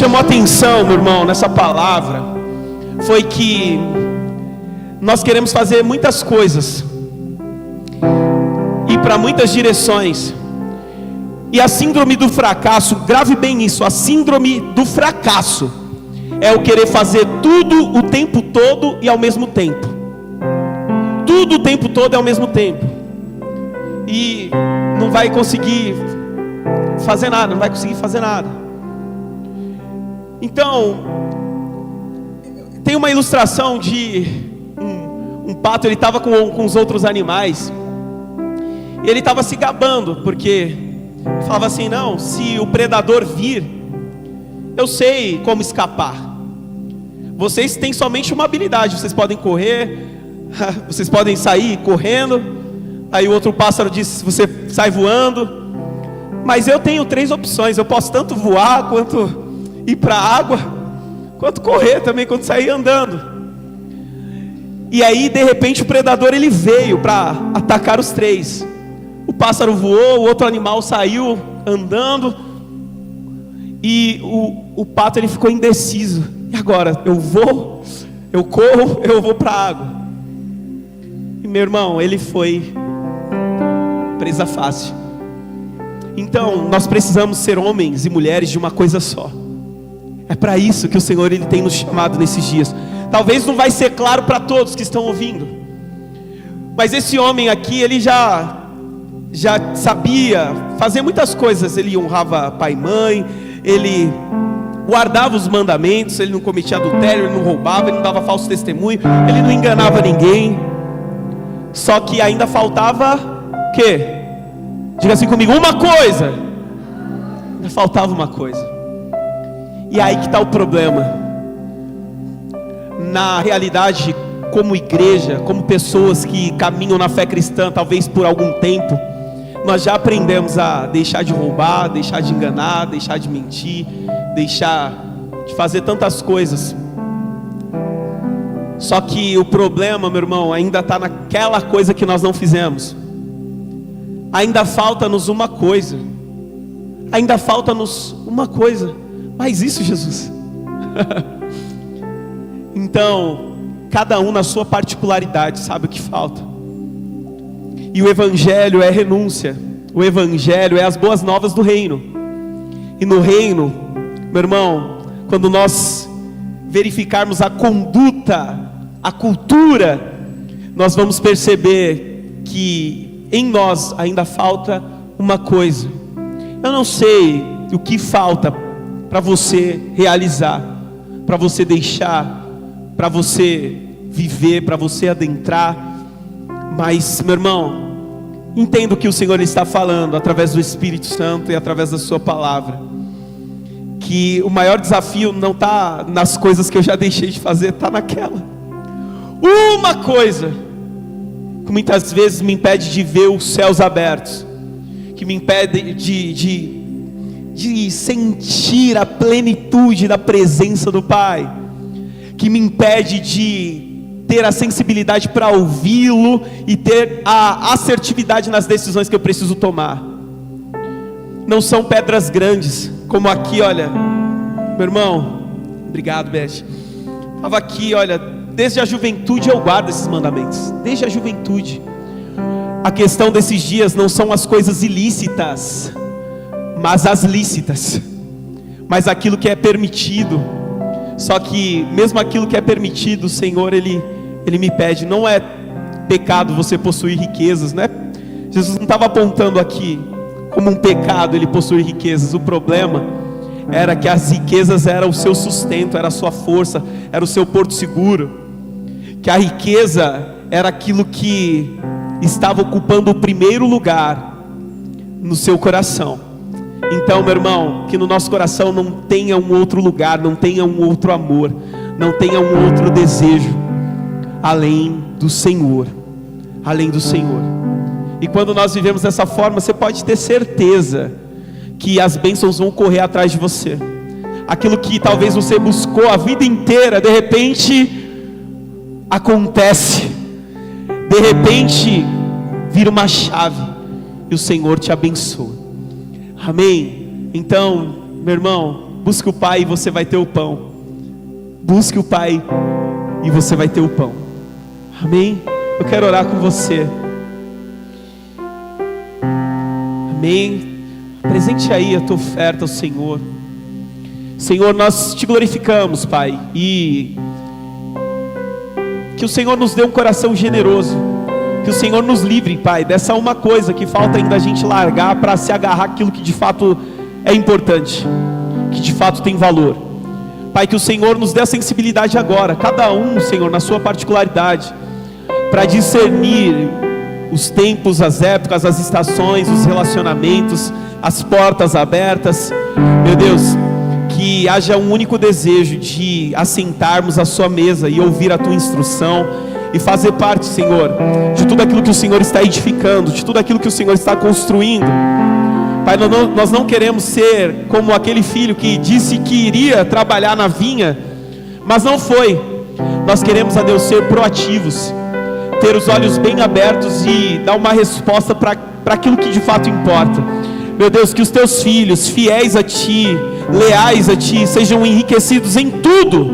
chamou a atenção, meu irmão, nessa palavra, foi que nós queremos fazer muitas coisas, ir para muitas direções, e a síndrome do fracasso, grave bem isso, a síndrome do fracasso é o querer fazer tudo o tempo todo e ao mesmo tempo. Tudo o tempo todo e ao mesmo tempo. E não vai conseguir fazer nada, não vai conseguir fazer nada. Então, tem uma ilustração de um pato, ele estava com os outros animais, e ele estava se gabando, porque falava assim: não, se o predador vir, eu sei como escapar. Vocês têm somente uma habilidade, vocês podem correr, vocês podem sair correndo. Aí o outro pássaro disse: você sai voando. Mas eu tenho 3 opções, eu posso tanto voar, quanto ir para a água, quanto correr também, quanto sair andando. E aí de repente o predador ele veio para atacar os 3. O pássaro voou, o outro animal saiu andando, e o pato ele ficou indeciso. E agora? Eu vou? Eu corro? Eu vou para a água? E meu irmão, ele foi presa fácil. Então nós precisamos ser homens e mulheres de uma coisa só. É para isso que o Senhor ele tem nos chamado nesses dias. Talvez não vai ser claro para todos que estão ouvindo, mas esse homem aqui, ele já sabia fazer muitas coisas. Ele honrava pai e mãe, ele guardava os mandamentos, ele não cometia adultério, ele não roubava, ele não dava falso testemunho, ele não enganava ninguém. Só que ainda faltava o quê? Diga assim comigo: uma coisa. Ainda faltava uma coisa. E aí que está o problema. Na realidade, como igreja, como pessoas que caminham na fé cristã, talvez por algum tempo, nós já aprendemos a deixar de roubar, deixar de enganar, deixar de mentir, deixar de fazer tantas coisas. Só que o problema, meu irmão, ainda está naquela coisa que nós não fizemos. Ainda falta-nos uma coisa. Ainda falta-nos uma coisa. Mas isso, Jesus. Então, cada um na sua particularidade sabe o que falta. E o Evangelho é renúncia. O Evangelho é as boas novas do reino. E no reino, meu irmão, quando nós verificarmos a conduta, a cultura, nós vamos perceber que em nós ainda falta uma coisa. Eu não sei o que falta para você realizar, para você deixar, para você viver, para você adentrar. Mas, meu irmão, entenda o que o Senhor está falando através do Espírito Santo e através da sua palavra, que o maior desafio não está nas coisas que eu já deixei de fazer, está naquela uma coisa que muitas vezes me impede de ver os céus abertos, que me impede de sentir a plenitude da presença do Pai, que me impede de ter a sensibilidade para ouvi-lo e ter a assertividade nas decisões que eu preciso tomar. Não são pedras grandes, como aqui, olha, meu irmão, obrigado, Beth. Estava aqui, olha, desde a juventude eu guardo esses mandamentos, desde a juventude. A questão desses dias não são as coisas ilícitas, mas as lícitas, mas aquilo que é permitido. Só que mesmo aquilo que é permitido, o Senhor ele me pede. Não é pecado você possuir riquezas, né? Jesus não estava apontando aqui como um pecado ele possuir riquezas. O problema era que as riquezas eram o seu sustento, era a sua força, era o seu porto seguro. Que a riqueza era aquilo que estava ocupando o primeiro lugar no seu coração. Então, meu irmão, que no nosso coração não tenha um outro lugar, não tenha um outro amor, não tenha um outro desejo além do Senhor, além do Senhor. E quando nós vivemos dessa forma, você pode ter certeza que as bênçãos vão correr atrás de você. Aquilo que talvez você buscou a vida inteira, de repente acontece, de repente vira uma chave e o Senhor te abençoa. Amém? Então, meu irmão, Busque o Pai e você vai ter o pão. Busque o Pai e você vai ter o pão. Amém? Eu quero orar com você. Amém? Apresente aí a tua oferta ao Senhor. Senhor, nós te glorificamos, Pai, e que o Senhor nos dê um coração generoso. Que o Senhor nos livre, Pai, dessa uma coisa que falta ainda a gente largar para se agarrar aquilo que de fato é importante, que de fato tem valor. Pai, que o Senhor nos dê a sensibilidade agora, cada um, Senhor, na sua particularidade, para discernir os tempos, as épocas, as estações, os relacionamentos, as portas abertas. Meu Deus, que haja um único desejo de assentarmos à sua mesa e ouvir a tua instrução e fazer parte, Senhor, de tudo aquilo que o Senhor está edificando, de tudo aquilo que o Senhor está construindo. Pai, nós não queremos ser como aquele filho que disse que iria trabalhar na vinha, mas não foi. Nós queremos, a Deus, ser proativos, ter os olhos bem abertos e dar uma resposta para aquilo que de fato importa. Meu Deus, que os teus filhos, fiéis a Ti, leais a Ti, sejam enriquecidos em tudo.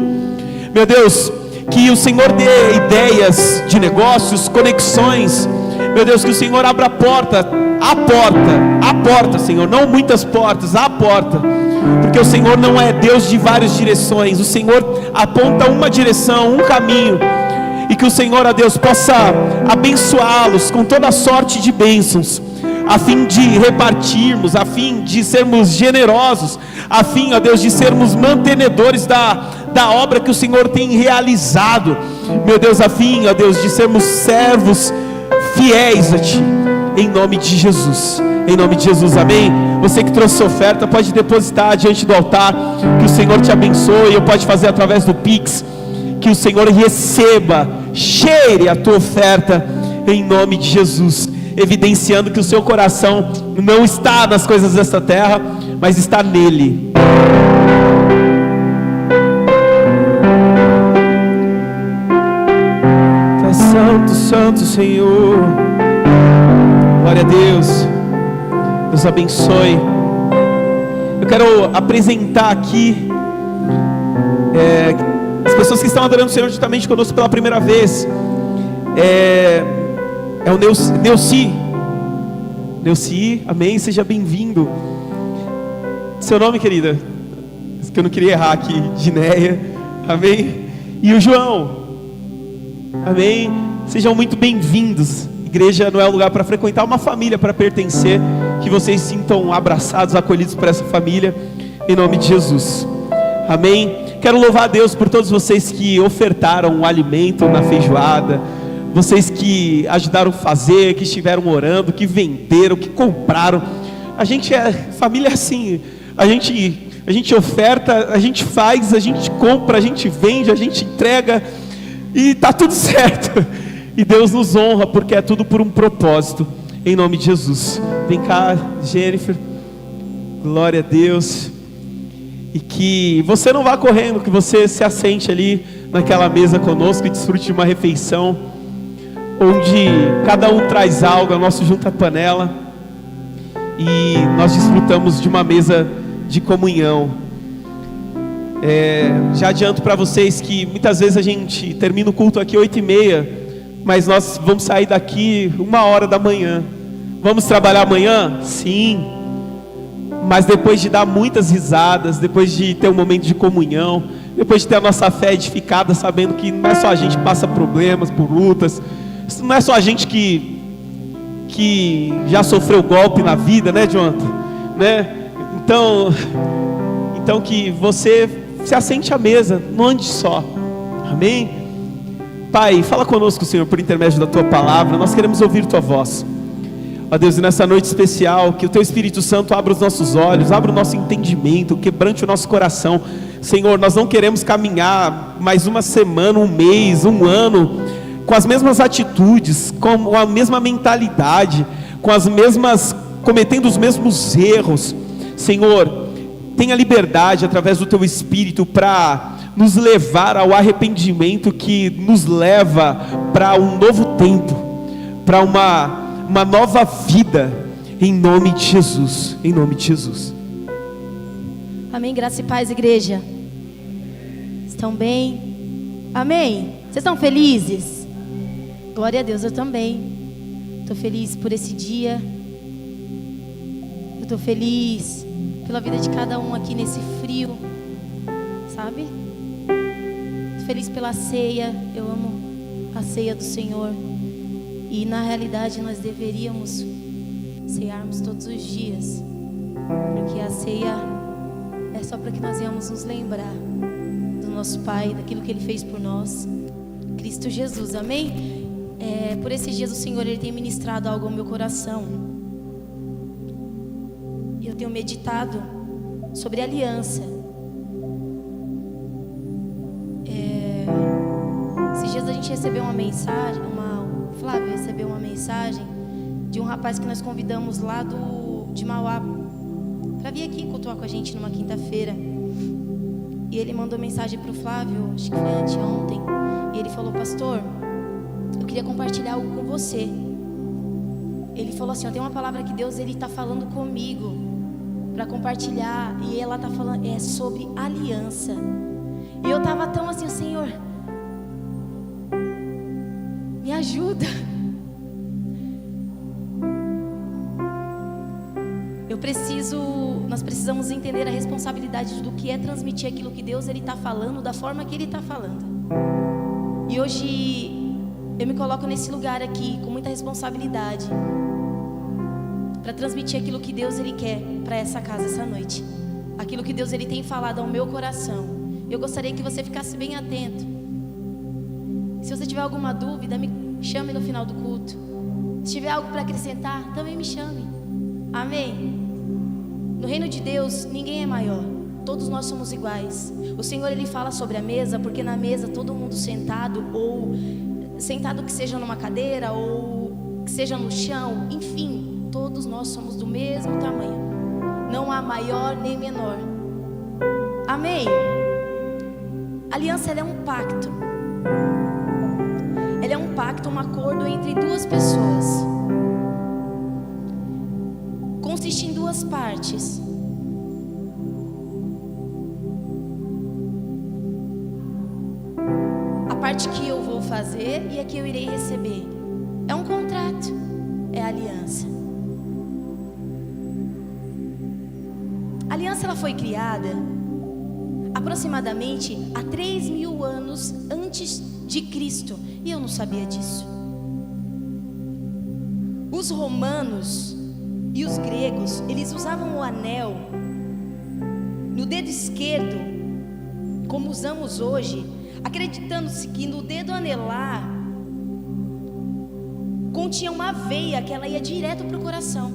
Meu Deus, que o Senhor dê ideias de negócios, conexões. Meu Deus, que o Senhor abra a porta, Senhor, não muitas portas, a porta, porque o Senhor não é Deus de várias direções. O Senhor aponta uma direção, um caminho, e que o Senhor, a Deus, possa abençoá-los com toda sorte de bênçãos, a fim de repartirmos, a fim de sermos generosos, a fim, ó Deus, de sermos mantenedores da obra que o Senhor tem realizado. Meu Deus, a fim, ó Deus, de sermos servos fiéis a Ti, em nome de Jesus, em nome de Jesus, amém? Você que trouxe sua oferta, pode depositar diante do altar, que o Senhor te abençoe, ou pode fazer através do Pix, que o Senhor receba, cheire a tua oferta, em nome de Jesus, evidenciando que o seu coração não está nas coisas desta terra, mas está nele. Tá santo, santo Senhor. Glória a Deus. Deus abençoe. Eu quero apresentar aqui as pessoas que estão adorando o Senhor juntamente conosco pela primeira vez. É o Neuci, amém, seja bem-vindo. Seu nome, querida? Que eu não queria errar aqui. Gineia, amém. E o João, amém. Sejam muito bem-vindos. Igreja não é um lugar para frequentar, uma família para pertencer. Que vocês sintam abraçados, acolhidos por essa família, em nome de Jesus, amém. Quero louvar a Deus por todos vocês que ofertaram o alimento na feijoada, vocês que ajudaram a fazer, que estiveram orando, que venderam, que compraram. A gente é família assim, a gente oferta, a gente faz, a gente compra, a gente vende, a gente entrega, e está tudo certo, e Deus nos honra, porque é tudo por um propósito, em nome de Jesus. Vem cá, Jennifer, glória a Deus. E que você não vá correndo, que você se assente ali naquela mesa conosco e desfrute de uma refeição onde cada um traz algo, é o nosso junta-panela, e nós desfrutamos de uma mesa de comunhão. Já adianto para vocês que muitas vezes a gente termina o culto aqui 8h30, mas nós vamos sair daqui 1h da manhã. Vamos trabalhar amanhã? Sim. Mas depois de dar muitas risadas, depois de ter um momento de comunhão, depois de ter a nossa fé edificada, sabendo que não é só a gente que passa problemas, por lutas, não é só a gente que já sofreu golpe na vida, né, Jonathan? Né? Então que você se assente à mesa, não ande só, amém? Pai, fala conosco, Senhor, por intermédio da Tua palavra, nós queremos ouvir Tua voz. Ó Deus, e nessa noite especial, que o Teu Espírito Santo abra os nossos olhos, abra o nosso entendimento, quebrante o nosso coração. Senhor, nós não queremos caminhar mais uma semana, um mês, um ano, com as mesmas atitudes, com a mesma mentalidade, cometendo os mesmos erros. Senhor, tenha liberdade através do Teu Espírito para nos levar ao arrependimento, que nos leva para um novo tempo, para uma nova vida, em nome de Jesus, em nome de Jesus. Amém, graça e paz, igreja. Estão bem? Amém? Vocês estão felizes? Glória a Deus, eu também. Estou feliz por esse dia. Eu estou feliz pela vida de cada um aqui nesse frio, sabe? Estou feliz pela ceia. Eu amo a ceia do Senhor. E na realidade nós deveríamos cearmos todos os dias, porque a ceia é só para que nós venhamos nos lembrar do nosso Pai, daquilo que Ele fez por nós, Cristo Jesus, amém? Por esses dias o Senhor, Ele tem ministrado algo ao meu coração. Eu tenho meditado sobre aliança. Esses dias a gente recebeu uma mensagem, o Flávio recebeu uma mensagem de um rapaz que nós convidamos lá de Mauá para vir aqui cultuar com a gente numa quinta-feira. E ele mandou mensagem para o Flávio, acho que foi anteontem, e ele falou: pastor, eu queria compartilhar algo com você. Ele falou assim: tem uma palavra que Deus está falando comigo para compartilhar, e ela está falando sobre aliança. E eu estava tão assim: Senhor, me ajuda. Nós precisamos entender a responsabilidade do que é transmitir aquilo que Deus está falando, da forma que Ele está falando. E hoje eu me coloco nesse lugar aqui com muita responsabilidade para transmitir aquilo que Deus quer para essa casa essa noite, aquilo que Deus tem falado ao meu coração. Eu gostaria que você ficasse bem atento. Se você tiver alguma dúvida, me chame no final do culto. Se tiver algo para acrescentar, também me chame. Amém? No reino de Deus, ninguém é maior. Todos nós somos iguais. O Senhor, Ele fala sobre a mesa, porque na mesa todo mundo sentado, ou sentado que seja numa cadeira, ou que seja no chão, enfim, todos nós somos do mesmo tamanho. Não há maior nem menor. Amém? A aliança, ela é um pacto. Ela é um pacto, um acordo entre duas pessoas. Consiste em duas partes. A parte que eu vou fazer e a que eu irei receber. É um contrato, é a aliança. A aliança, ela foi criada aproximadamente há 3.000 anos antes de Cristo. E eu não sabia disso. Os romanos e os gregos, eles usavam o anel no dedo esquerdo, como usamos hoje, acreditando-se que no dedo anelar continha uma veia que ela ia direto para o coração.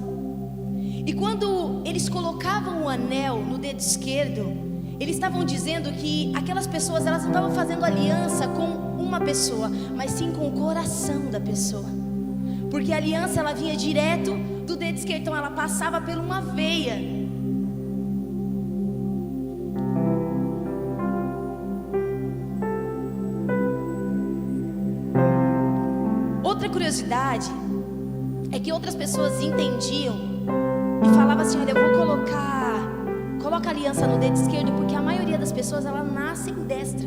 E quando eles colocavam o anel no dedo esquerdo, eles estavam dizendo que aquelas pessoas, elas não estavam fazendo aliança com uma pessoa, mas sim com o coração da pessoa, porque a aliança, ela vinha direto do dedo esquerdo, então ela passava por uma veia. Outra curiosidade é que outras pessoas entendiam e falavam assim: olha, eu vou coloca a aliança no dedo esquerdo, porque a maioria das pessoas, ela nasce destra.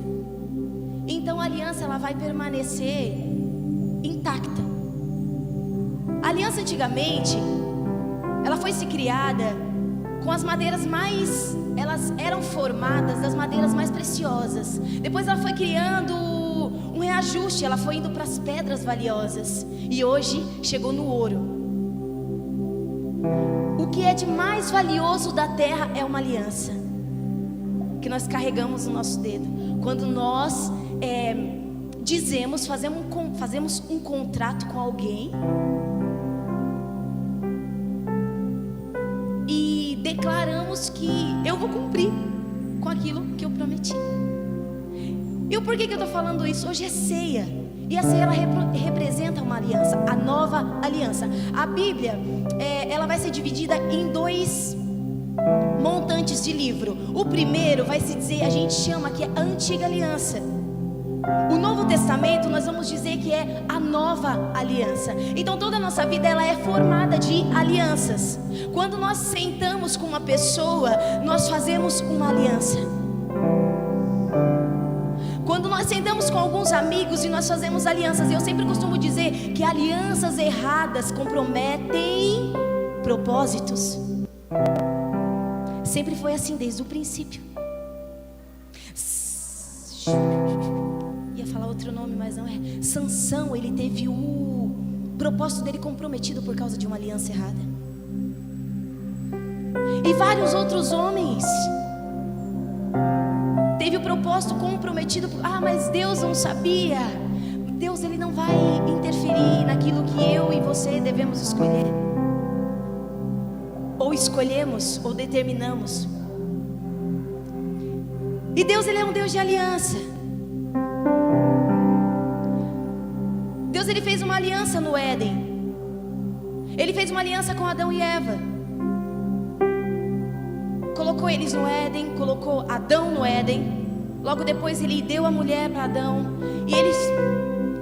Então a aliança, ela vai permanecer intacta. A aliança, antigamente, ela foi se criada com as madeiras elas eram formadas das madeiras mais preciosas. Depois ela foi criando um reajuste, ela foi indo para as pedras valiosas. E hoje chegou no ouro. O que é de mais valioso da terra é uma aliança que nós carregamos no nosso dedo. Quando nós fazemos um contrato com alguém e declaramos que eu vou cumprir com aquilo que eu prometi. E por que eu estou falando isso? Hoje é ceia. E a ceia, ela representa uma aliança, a nova aliança. A Bíblia, ela vai ser dividida em 2 montantes de livro. O primeiro vai se dizer, a gente chama que é a antiga aliança. O Novo Testamento nós vamos dizer que é a nova aliança. Então toda a nossa vida ela é formada de alianças. Quando nós sentamos com uma pessoa, nós fazemos uma aliança. Quando nós sentamos com alguns amigos e nós fazemos alianças, eu sempre costumo dizer que alianças erradas comprometem propósitos. Sempre foi assim desde o princípio. Ia falar outro nome, mas não é. Sansão, ele teve o propósito dele comprometido por causa de uma aliança errada. E vários outros homens teve o propósito comprometido. Mas Deus não sabia. Deus ele não vai interferir naquilo que eu e você devemos escolher. Ou escolhemos, ou determinamos. E Deus ele é um Deus de aliança. Deus ele fez uma aliança no Éden. Ele fez uma aliança com Adão e Eva. Colocou eles no Éden, colocou Adão no Éden. Logo depois ele deu a mulher para Adão. E ele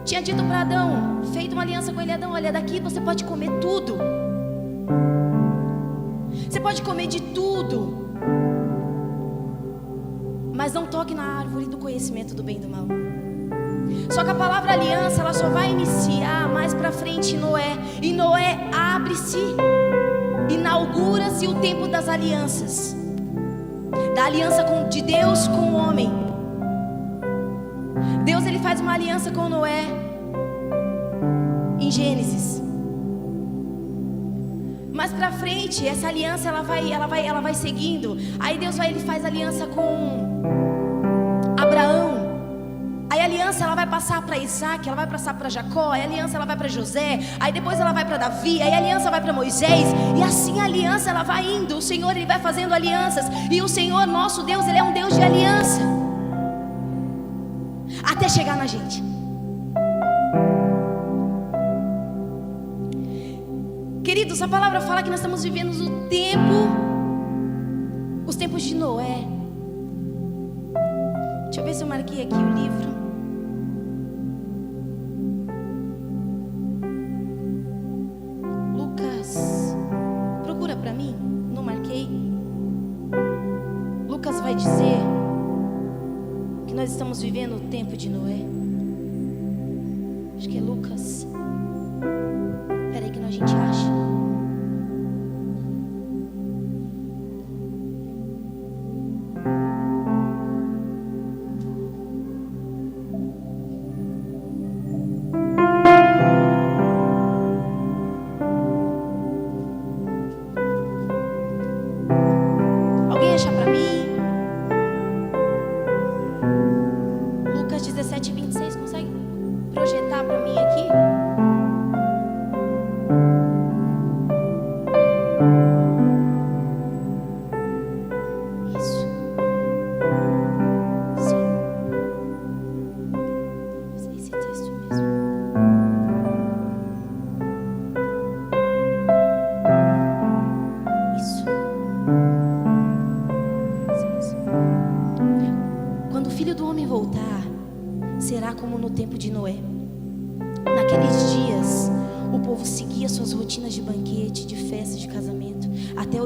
tinha dito para Adão, feito uma aliança com ele: Adão, olha, daqui você pode comer tudo. Você pode comer de tudo, mas não toque na árvore do conhecimento do bem e do mal. Só que a palavra aliança ela só vai iniciar mais para frente em Noé. E Noé abre-se, inaugura-se o tempo das alianças, da aliança de Deus com o homem. Deus ele faz uma aliança com Noé em Gênesis. Mais pra frente, essa aliança ela vai seguindo. Aí Deus ele faz aliança com Abraão. Aí a aliança ela vai passar para Isaac, ela vai passar para Jacó, aí a aliança ela vai para José, aí depois ela vai para Davi, aí a aliança vai para Moisés, e assim a aliança ela vai indo. O Senhor ele vai fazendo alianças, e o Senhor nosso Deus ele é um Deus de aliança, até chegar na gente. Queridos, a palavra fala que nós estamos vivendo os tempos de Noé. Deixa eu ver se eu marquei aqui o livro. Lucas, procura para mim, não marquei. Lucas vai dizer que nós estamos vivendo o tempo de Noé. Acho que é Lucas. Espera aí que a gente acha.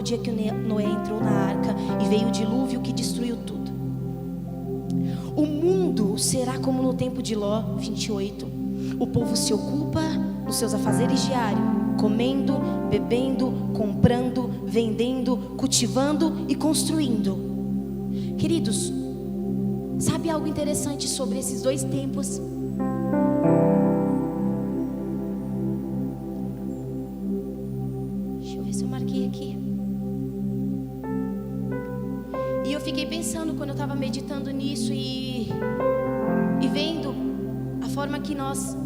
Dia que Noé entrou na arca e veio o dilúvio que destruiu tudo. O mundo será como no tempo de Ló, 28. O povo se ocupa nos seus afazeres diários, comendo, bebendo, comprando, vendendo, cultivando e construindo. Queridos, sabe algo interessante sobre esses dois tempos? Deixa eu ver se eu marquei aqui. E eu fiquei pensando quando eu estava meditando nisso e vendo a forma que nós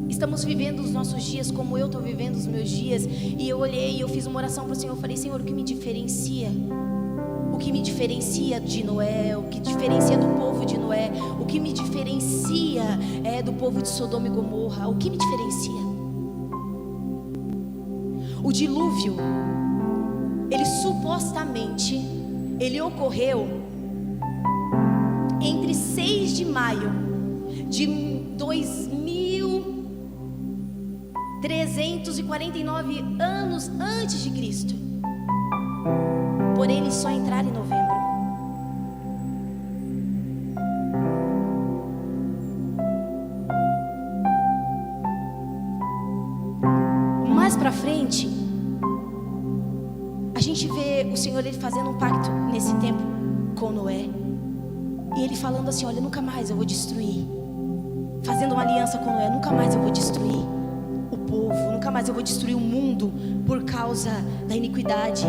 estamos vivendo os nossos dias, como eu estou vivendo os meus dias. E eu olhei e eu fiz uma oração para o Senhor. Eu falei: Senhor, o que me diferencia? O que me diferencia de Noé? O que diferencia do povo de Noé? O que me diferencia do povo de Sodoma e Gomorra? O que me diferencia? O dilúvio, ele supostamente ele ocorreu entre 6 de maio de 2349 anos antes de Cristo, por ele só entrar em novembro. Mais pra frente, a gente vê o Senhor ele fazendo um pacto nesse tempo com Noé, e ele falando assim: olha, nunca mais eu vou destruir, fazendo uma aliança com Noé, nunca mais eu vou destruir o povo, nunca mais eu vou destruir o mundo por causa da iniquidade.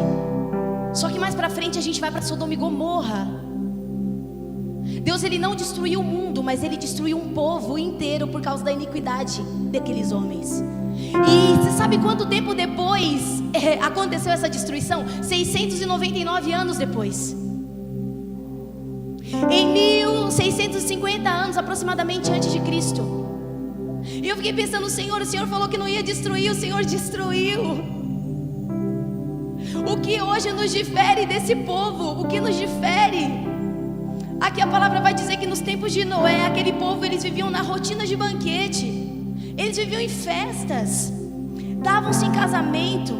Só que mais pra frente a gente vai para Sodoma e Gomorra. Deus ele não destruiu o mundo, mas ele destruiu um povo inteiro por causa da iniquidade daqueles homens. E você sabe quanto tempo depois aconteceu essa destruição? 699 anos depois. Em 1650 anos aproximadamente antes de Cristo. E eu fiquei pensando: o Senhor falou que não ia destruir, o Senhor destruiu. O que hoje nos difere desse povo? O que nos difere? Aqui a palavra vai dizer que nos tempos de Noé, aquele povo, eles viviam na rotina de banquete, eles viviam em festas, davam-se em casamento.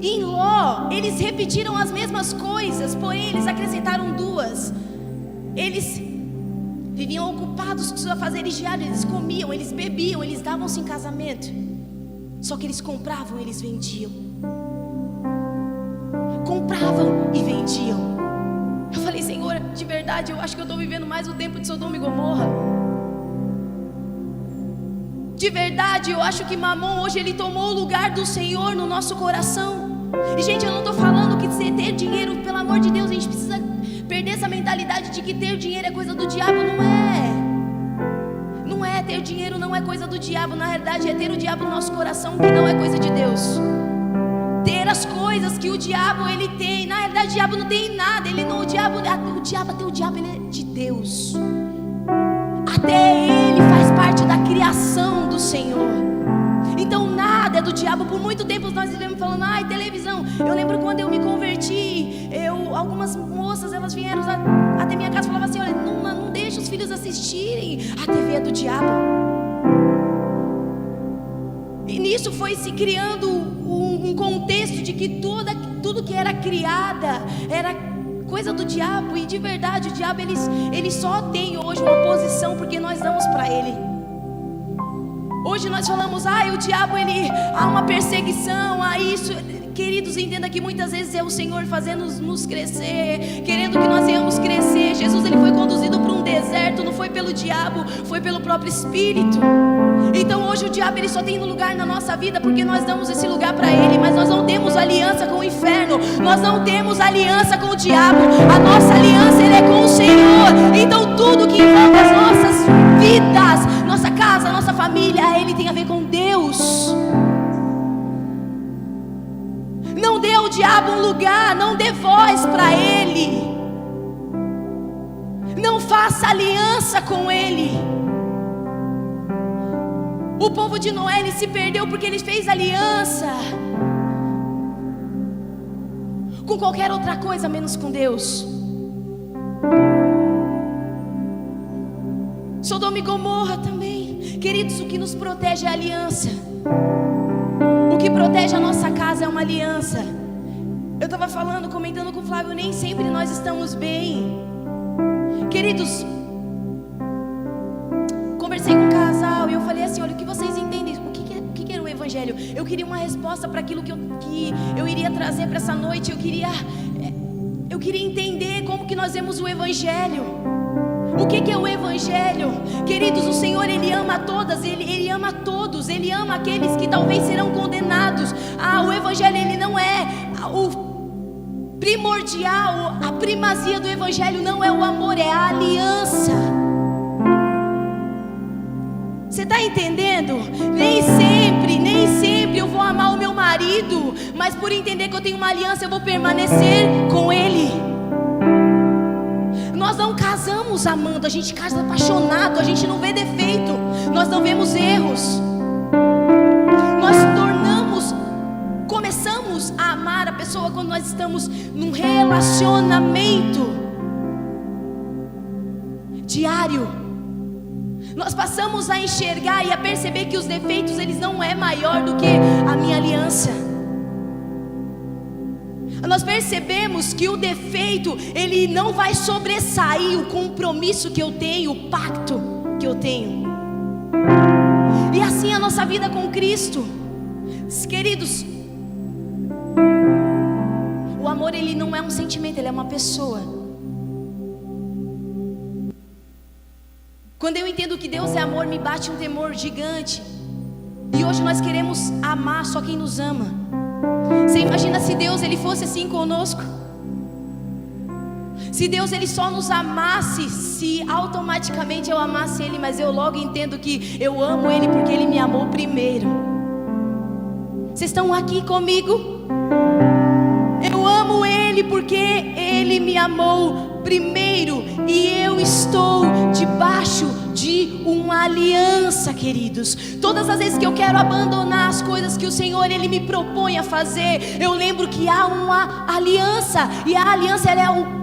E em Ló, eles repetiram as mesmas coisas, porém eles acrescentaram duas. Eles viviam ocupados com seus afazeres diários, eles comiam, eles bebiam, eles davam-se em casamento. Só que eles compravam, eles vendiam. Compravam e vendiam. Eu falei: Senhor, de verdade, eu acho que eu estou vivendo mais o tempo de Sodoma e Gomorra. De verdade, eu acho que Mamon hoje ele tomou o lugar do Senhor no nosso coração. E gente, eu não estou falando que ter dinheiro, pelo amor de Deus, a gente precisa perder essa mentalidade de que ter dinheiro é coisa do diabo. Não é ter dinheiro, não é coisa do diabo. Na realidade é ter o diabo no nosso coração, que não é coisa de Deus. Ter as coisas que o diabo ele tem. Na realidade o diabo não tem nada. Ele não, o diabo ele é de Deus. Até ele faz parte da criação do Senhor. Então nada é do diabo. Por muito tempo nós vivemos falando: ai, televisão. Eu lembro quando eu me converti, algumas moças, elas vieram até minha casa e falavam assim: olha, não deixa os filhos assistirem, a TV é do diabo. E nisso foi se criando um contexto de que tudo que era criada era coisa do diabo. E de verdade o diabo ele só tem hoje uma posição porque nós damos para ele. Hoje nós falamos: o diabo há uma perseguição, isso. Queridos, entenda que muitas vezes é o Senhor fazendo nos crescer, querendo que nós venhamos crescer. Jesus ele foi conduzido para um deserto, não foi pelo diabo, foi pelo próprio Espírito. Então hoje o diabo ele só tem lugar na nossa vida porque nós damos esse lugar para ele. Mas nós não temos aliança com o inferno, nós não temos aliança com o diabo. A nossa aliança é com o Senhor. Então tudo que envolve as nossas vidas, nossa casa, nossa família, ele tem a ver com Deus. Não dê ao diabo um lugar, não dê voz para ele. Não faça aliança com ele. O povo de Noé ele se perdeu porque ele fez aliança com qualquer outra coisa menos com Deus. Sodoma e Gomorra também. Queridos, o que nos protege é a aliança. O que protege a nossa casa é uma aliança. Eu estava comentando com o Flávio, nem sempre nós estamos bem. Queridos, conversei com um casal e eu falei assim: olha, o que vocês entendem? O que era o Evangelho? Eu queria uma resposta para aquilo que eu iria trazer para essa noite. Eu queria entender como que nós vemos o Evangelho. O que é o Evangelho? Queridos, o Senhor ele ama todas, ele ama todos, ele ama aqueles que talvez serão condenados. O Evangelho ele não é o primordial, a primazia do Evangelho não é o amor, é a aliança. Você está entendendo? Nem sempre eu vou amar o meu marido, mas por entender que eu tenho uma aliança eu vou permanecer com ele. Nós não casamos amando, a gente casa apaixonado, a gente não vê defeito, nós não vemos erros. Nós começamos a amar a pessoa quando nós estamos num relacionamento diário. Nós passamos a enxergar e a perceber que os defeitos, eles não é maior do que a minha aliança. Nós percebemos que o defeito, ele não vai sobressair o compromisso que eu tenho, o pacto que eu tenho. E assim a nossa vida com Cristo. Queridos, o amor, ele não é um sentimento, ele é uma pessoa. Quando eu entendo que Deus é amor, me bate um temor gigante. E hoje nós queremos amar só quem nos ama. Você imagina se Deus, ele fosse assim conosco? Se Deus, ele só nos amasse, se automaticamente eu amasse Ele, mas eu logo entendo que eu amo Ele porque Ele me amou primeiro. Vocês estão aqui comigo? Eu amo Ele porque Ele me amou primeiro. E eu estou debaixo de uma aliança, queridos. Todas as vezes que eu quero abandonar as coisas que o Senhor, Ele me propõe a fazer, eu lembro que há uma aliança. E a aliança, ela é o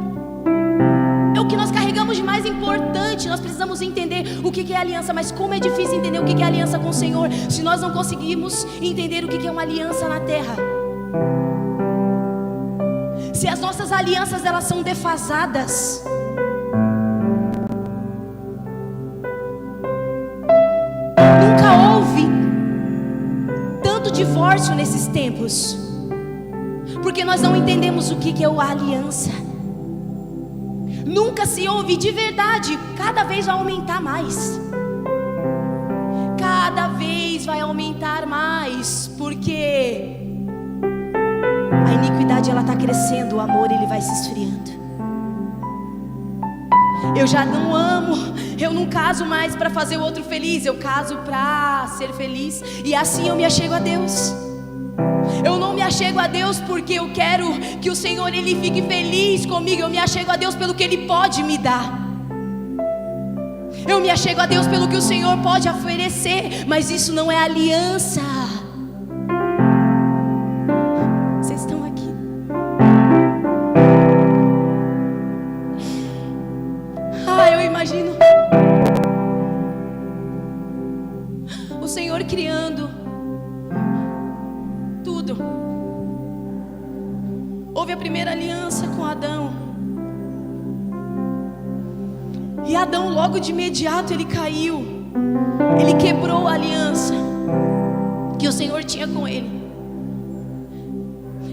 que nós carregamos de mais importante. Nós precisamos entender o que é aliança. Mas como é difícil entender o que é aliança com o Senhor, se nós não conseguimos entender o que é uma aliança na terra. Se as nossas alianças, elas são defasadas. Nunca houve tanto divórcio nesses tempos, porque nós não entendemos o que é a aliança. Nunca se ouve de verdade. Cada vez vai aumentar mais. Cada vez vai aumentar mais, porque a iniquidade, ela está crescendo, o amor, ele vai se esfriando. Eu já não amo, eu não caso mais para fazer o outro feliz, eu caso para ser feliz. E assim eu me achego a Deus. Eu não me achego a Deus porque eu quero que o Senhor, Ele fique feliz comigo. Eu me achego a Deus pelo que Ele pode me dar. Eu me achego a Deus pelo que o Senhor pode oferecer. Mas isso não é aliança. Vocês estão aqui? Eu imagino o Senhor criando tudo. Houve a primeira aliança com Adão. E Adão, logo de imediato, ele caiu. Ele quebrou a aliança que o Senhor tinha com ele.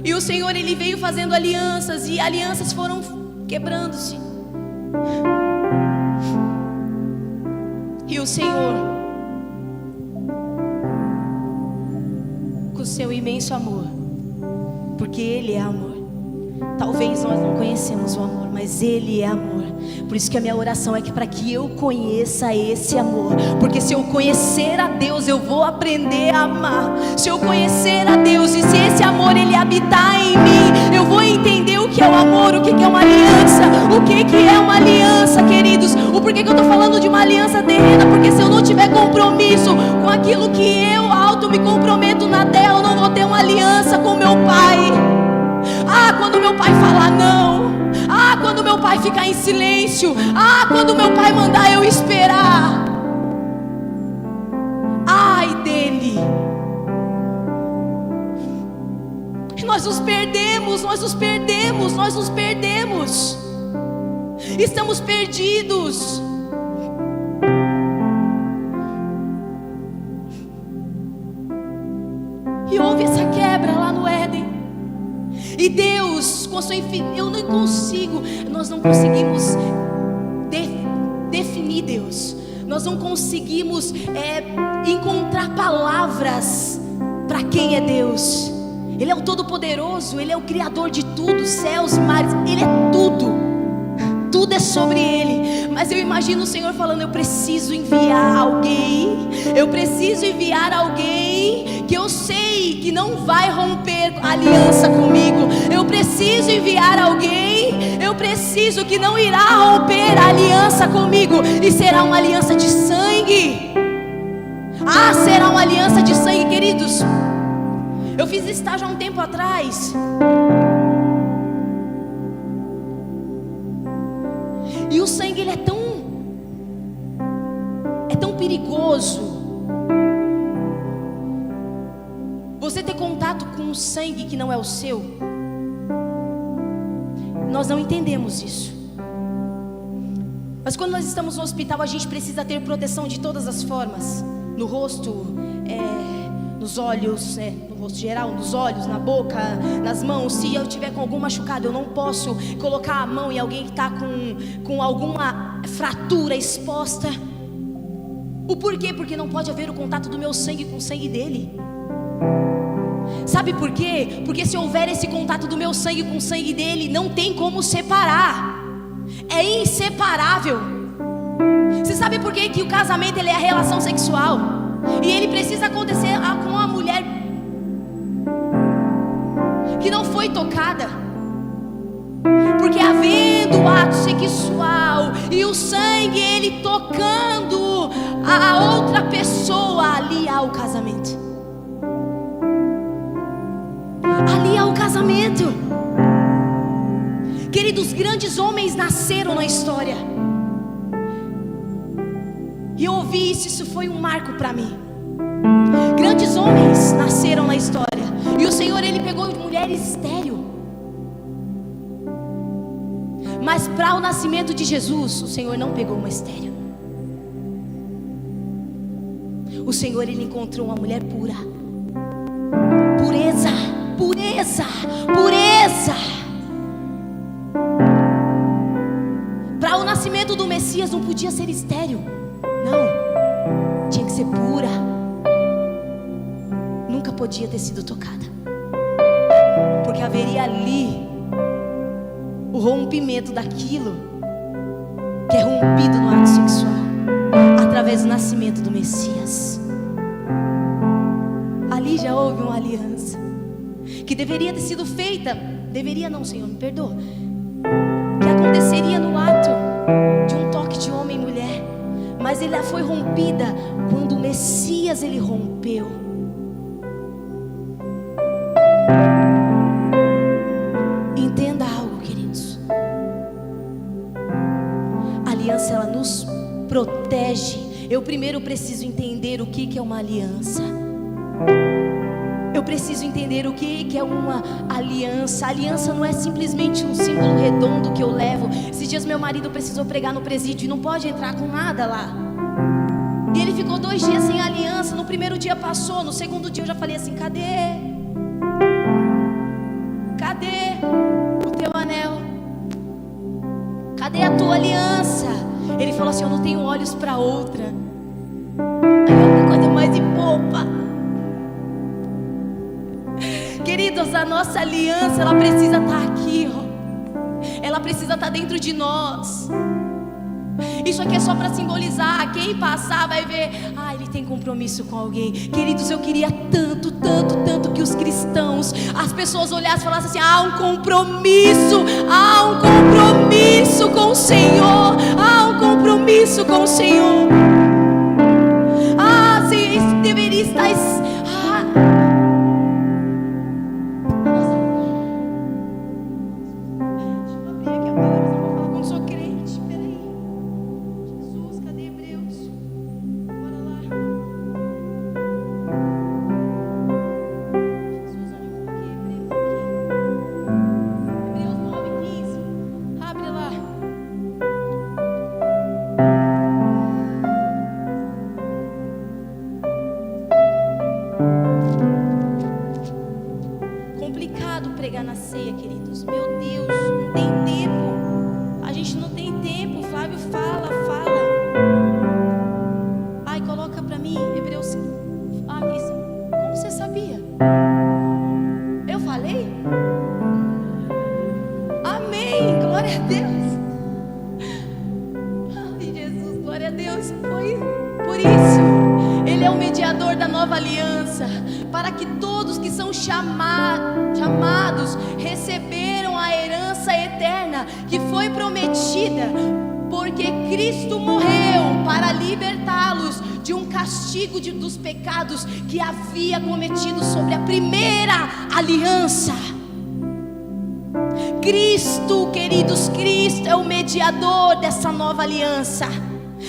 E o Senhor, ele veio fazendo alianças, e alianças foram quebrando-se. E o Senhor, com seu imenso amor, porque Ele é amor. Talvez nós não conhecemos o amor, mas Ele é amor. Por isso que a minha oração é que para que eu conheça esse amor. Porque se eu conhecer a Deus, eu vou aprender a amar. Se eu conhecer a Deus, e se esse amor, ele habitar em mim, eu vou entender o que é o amor, o que é uma aliança. O que é uma aliança, queridos? O porquê que eu estou falando de uma aliança terrena? Porque se eu não tiver compromisso com aquilo que eu me comprometo na terra, eu não vou ter uma aliança com meu Pai. Quando meu pai falar não. Quando meu pai ficar em silêncio. Quando meu pai mandar eu esperar. Ai dele. Nós nos perdemos. Estamos perdidos. E houve essa quebra lá no Éden. E Deus, com a sua nós não conseguimos definir Deus. Nós não conseguimos encontrar palavras para quem é Deus. Ele é o Todo-Poderoso, Ele é o Criador de tudo, céus, mares, Ele é tudo. Tudo é sobre Ele. Mas eu imagino o Senhor falando: eu preciso enviar alguém. Eu preciso enviar alguém que eu sei que não vai romper aliança comigo. Eu preciso enviar alguém. Eu preciso que não irá romper a aliança comigo. E será uma aliança de sangue. Será uma aliança de sangue, queridos. Eu fiz estágio há um tempo atrás. E o sangue, ele é tão perigoso você ter contato com um sangue que não é o seu. Nós não entendemos isso. Mas quando nós estamos no hospital, a gente precisa ter proteção de todas as formas. No rosto, nos olhos, no rosto geral, nos olhos, na boca, nas mãos. Se eu tiver com algum machucado, eu não posso colocar a mão em alguém que está com alguma fratura exposta. O porquê? Porque não pode haver o contato do meu sangue com o sangue dele. Sabe por quê? Porque se houver esse contato do meu sangue com o sangue dele, não tem como separar. É inseparável. Você sabe por quê que o casamento ele é a relação sexual? E ele precisa acontecer com uma mulher que não foi tocada. Porque havendo o ato sexual e o sangue ele tocando a outra pessoa, ali há o casamento. Ali há o casamento. Queridos, grandes homens nasceram na história. E eu ouvi isso foi um marco para mim. Grandes homens nasceram na história. E o Senhor, Ele pegou mulher estéril. Mas para o nascimento de Jesus, o Senhor não pegou uma estéril. O Senhor, Ele encontrou uma mulher pura. Pureza, pureza, pureza. Para o nascimento do Messias não podia ser estéril. Não, tinha que ser pura. Nunca podia ter sido tocada. Porque haveria ali o rompimento daquilo que é rompido no ato sexual, através do nascimento do Messias. Ali já houve uma aliança que deveria ter sido feita. Deveria não, Senhor, me perdoa. Que aconteceria no ato de um toque de homem e mulher. Mas ela foi rompida quando o Messias ele rompeu. Entenda algo, queridos. A aliança ela nos protege. Eu primeiro preciso entender o que é uma aliança. Eu preciso entender o que é uma aliança. A aliança não é simplesmente um símbolo redondo que eu levo. Esses dias meu marido precisou pregar no presídio e não pode entrar com nada lá. E ele ficou 2 dias sem aliança. No primeiro dia passou, no segundo dia eu já falei assim: cadê? Cadê o teu anel? Cadê a tua aliança? Ele falou assim: eu não tenho olhos para outra. Aí é uma coisa mais de poupa. Queridos, a nossa aliança, ela precisa estar aqui, ó. Ela precisa estar dentro de nós. Isso aqui é só para simbolizar. Quem passar vai ver, ele tem compromisso com alguém. Queridos, eu queria tanto, tanto, tanto que os cristãos, as pessoas olhassem e falassem assim: há um compromisso com o Senhor. Há um compromisso com o Senhor. Senhor, isso deveria estar. Pregar na ceia, queridos. Meu Deus, não tem tempo. A gente não tem tempo. Flávio fala. Coloca pra mim Hebreus. Isso. Como você sabia? Eu falei? Amém. Glória a Deus. Jesus, glória a Deus. Foi por isso. Ele é o mediador da nova aliança, para que todos que são chamados receberam a herança eterna que foi prometida, porque Cristo morreu para libertá-los de um castigo dos pecados que havia cometido sobre a primeira aliança. Cristo, queridos, Cristo é o mediador dessa nova aliança.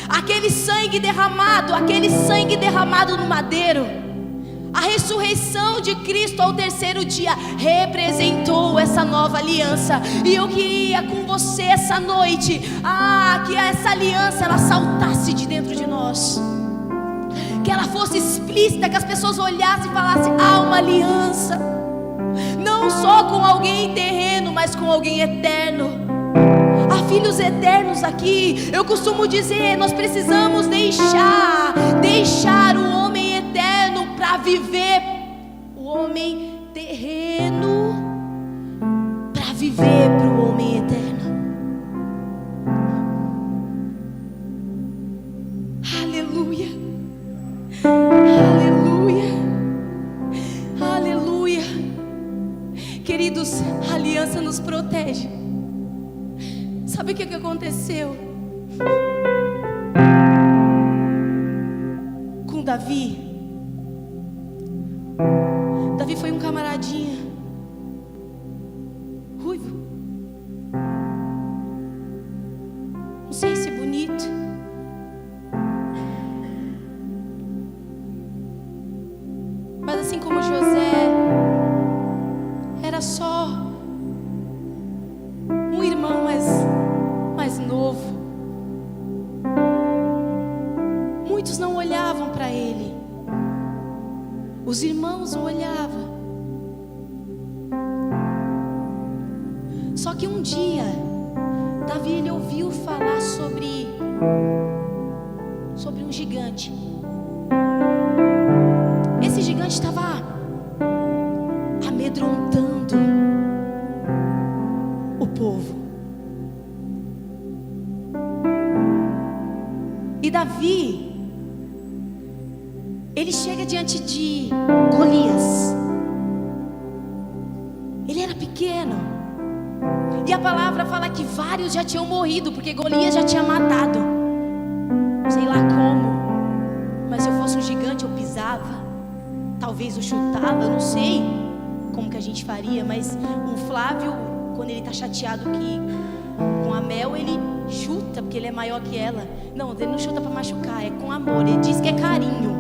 Aquele sangue derramado no madeiro, a ressurreição de Cristo ao terceiro dia representou essa nova aliança. E eu queria com você essa noite, que essa aliança ela saltasse de dentro de nós, que ela fosse explícita, que as pessoas olhassem e falassem: há uma aliança, não só com alguém terreno, mas com alguém eterno. Há filhos eternos aqui. Eu costumo dizer, nós precisamos deixar o homem eterno para viver o homem terreno, para viver para o homem eterno. Aleluia, aleluia, aleluia. Queridos, a aliança nos protege. Sabe o que aconteceu com Davi? Davi foi um camaradinha ruivo, não sei se bonito, mas assim como José era só um irmão mais novo, muitos não olhavam para ele, os irmãos não olhavam. Só que um dia Davi ele ouviu falar sobre um gigante. Esse gigante estava amedrontando o povo. E Davi, ele chega diante de Golias. Ele era pequeno, e a palavra fala que vários já tinham morrido, porque Golias já tinha matado, sei lá como, mas se eu fosse um gigante eu pisava, talvez eu chutava, eu não sei como que a gente faria. Mas o Flávio, quando ele está chateado com a Mel, ele chuta, porque ele é maior que ela. Não, ele não chuta para machucar, é com amor. Ele diz que é carinho,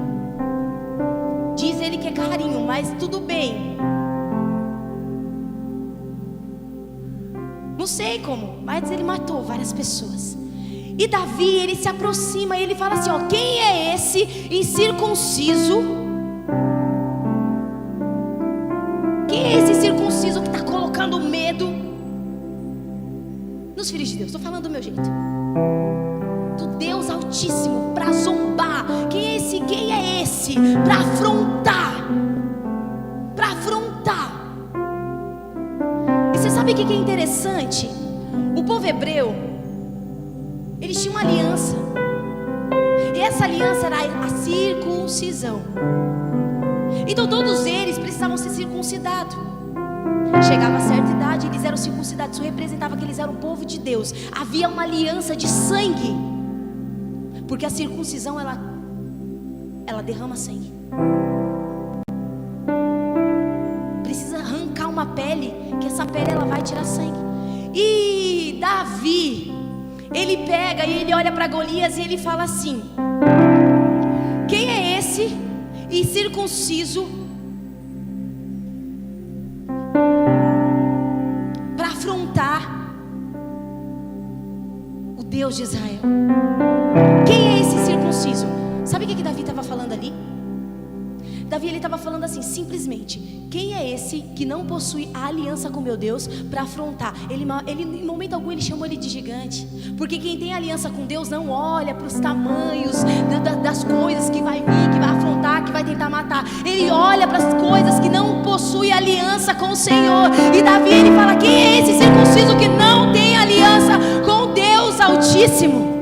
diz ele que é carinho, mas tudo bem. Não sei como, mas ele matou várias pessoas. E Davi, ele se aproxima e ele fala assim: quem é esse incircunciso? Quem é esse circunciso que está colocando medo nos filhos de Deus? Estou falando do meu jeito, do Deus Altíssimo, para zombar. Quem é esse? Quem é esse? Para afrontar. Para afrontar. E você sabe o que é interessante? O povo hebreu, eles tinham uma aliança, e essa aliança era a circuncisão. Então todos eles precisavam ser circuncidados. Chegava a certa idade, eles eram circuncidados. Isso representava que eles eram o povo de Deus. Havia uma aliança de sangue, porque a circuncisão ela derrama sangue. Precisa arrancar uma pele, que essa pele ela vai tirar sangue. E Davi, ele pega e ele olha para Golias e ele fala assim: quem é esse incircunciso para afrontar o Deus de Israel? Quem é esse circunciso? Sabe o que Davi estava falando ali? Davi ele estava falando assim, simplesmente: quem é esse que não possui a aliança com meu Deus para afrontar? Ele em momento algum ele chamou ele de gigante, porque quem tem aliança com Deus não olha para os tamanhos das coisas que vai vir, que vai afrontar, que vai tentar matar. Ele olha para as coisas que não possui aliança com o Senhor. E Davi ele fala: quem é esse circunciso que não tem aliança com Deus Altíssimo?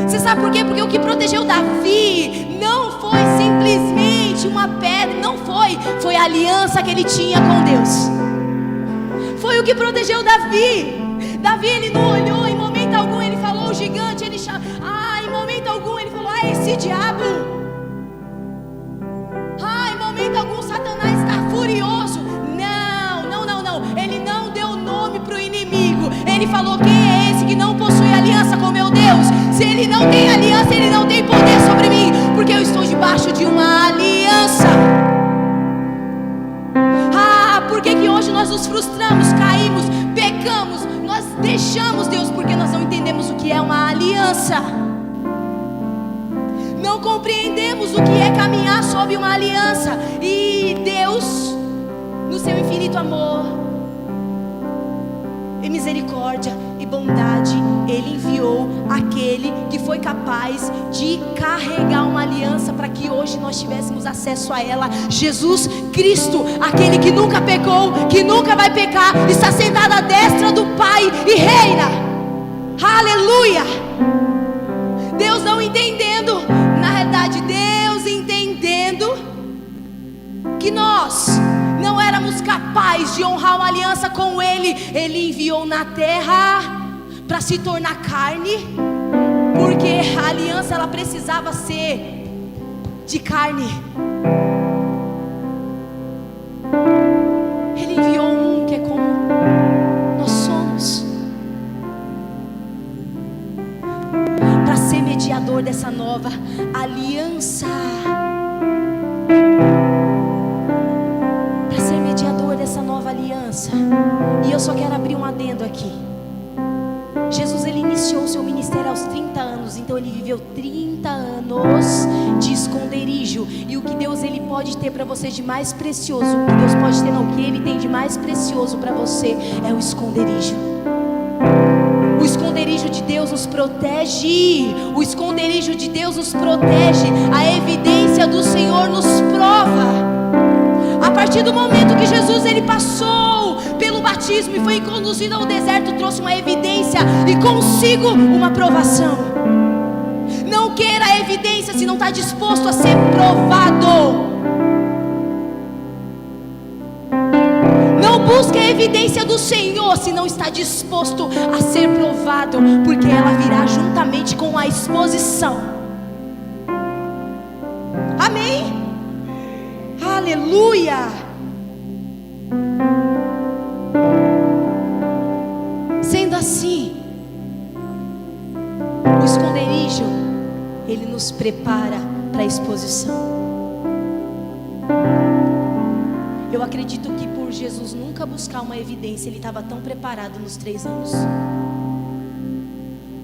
Você sabe por quê? Porque o que protegeu Davi não foi simplesmente uma pedra, não foi a aliança que ele tinha com Deus. Foi o que protegeu Davi. Davi ele não olhou em momento algum, ele falou o gigante, ele em momento algum ele falou: esse diabo. Em momento algum Satanás está furioso. Não, ele não deu nome para o inimigo. Ele falou: quem é esse que não possui aliança com meu Deus? Se Ele não tem aliança, Ele não tem poder sobre mim, porque eu estou debaixo de uma aliança. Por que hoje nós nos frustramos, caímos, pecamos, nós deixamos Deus porque nós não entendemos o que é uma aliança. Não compreendemos o que é caminhar sob uma aliança. E Deus, no seu infinito amor e misericórdia e bondade, Ele enviou aquele que foi capaz de carregar uma aliança para que hoje nós tivéssemos acesso a ela. Jesus Cristo, aquele que nunca pecou, que nunca vai pecar, está sentado à destra do Pai e reina. Aleluia! Deus não entendendo, na realidade Deus entendendo que nós não éramos capazes de honrar uma aliança com Ele, Ele enviou na terra para se tornar carne, porque a aliança ela precisava ser de carne. Ele enviou um que é como nós somos, para ser mediador dessa nova aliança. Essa nova aliança. E eu só quero abrir um adendo aqui. Jesus, ele iniciou o seu ministério aos 30 anos. Então ele viveu 30 anos de esconderijo. E o que Deus ele pode ter para você de mais precioso, o que Deus pode ter não, o que Ele tem de mais precioso para você é o esconderijo. O esconderijo de Deus nos protege. O esconderijo de Deus nos protege. A evidência do Senhor nos prova. A partir do momento que Jesus ele passou pelo batismo e foi conduzido ao deserto, trouxe uma evidência e consigo uma provação. Não queira a evidência se não está disposto a ser provado. Não busque a evidência do Senhor se não está disposto a ser provado, porque ela virá juntamente com a exposição. Amém? Aleluia! Sendo assim, o esconderijo, ele nos prepara para a exposição. Eu acredito que por Jesus nunca buscar uma evidência, ele estava tão preparado nos 3 anos.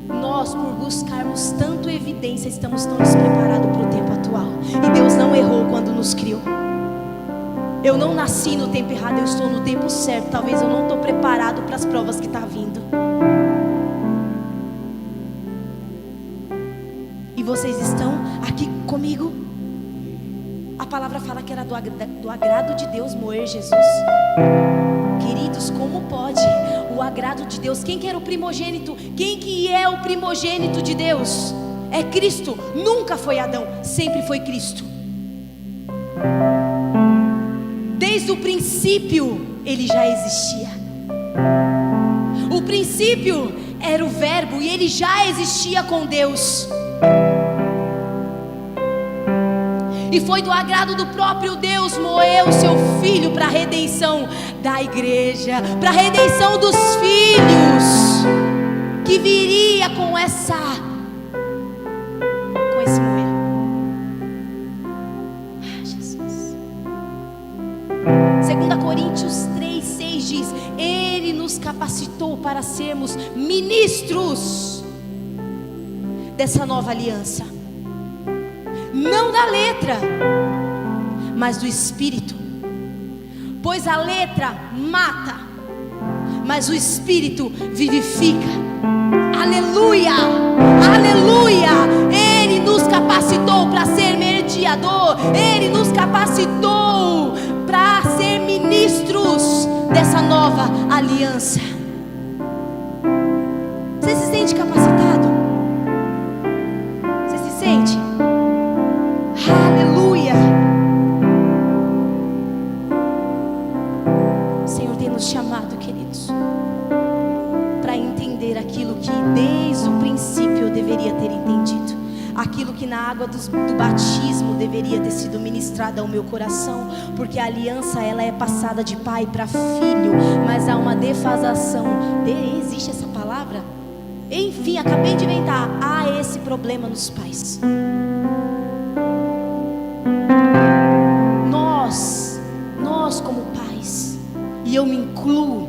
Nós, por buscarmos tanto evidência, estamos tão despreparados para o tempo atual. E Deus não errou quando nos criou. Eu não nasci no tempo errado, eu estou no tempo certo. Talvez eu não estou preparado para as provas que estão vindo. E vocês estão aqui comigo. A palavra fala que era do agrado de Deus moer Jesus. Queridos, como pode o agrado de Deus? Quem que era o primogênito? Quem que é o primogênito de Deus? É Cristo. Nunca foi Adão, sempre foi Cristo. Desde o princípio ele já existia. O princípio era o verbo e ele já existia com Deus. E foi do agrado do próprio Deus moer o seu filho para a redenção da igreja, para a redenção dos filhos, que viria com esse moer. Jesus. 2 Coríntios 3:6 diz: Ele nos capacitou para sermos ministros dessa nova aliança. Não da letra, mas do Espírito. Pois a letra mata, mas o Espírito vivifica. Aleluia, aleluia. Ele nos capacitou para ser mediador. Ele nos capacitou para ser ministros dessa nova aliança. Você se sente capacitado? Você se sente? Aleluia. O Senhor tem nos chamado, queridos, para entender aquilo que desde o princípio eu deveria ter entendido, aquilo que na água do batismo deveria ter sido ministrado ao meu coração, porque a aliança ela é passada de pai para filho, mas há uma defasação. Existe essa palavra? Enfim, acabei de inventar. Há esse problema nos pais. Nós como pais, e eu me incluo,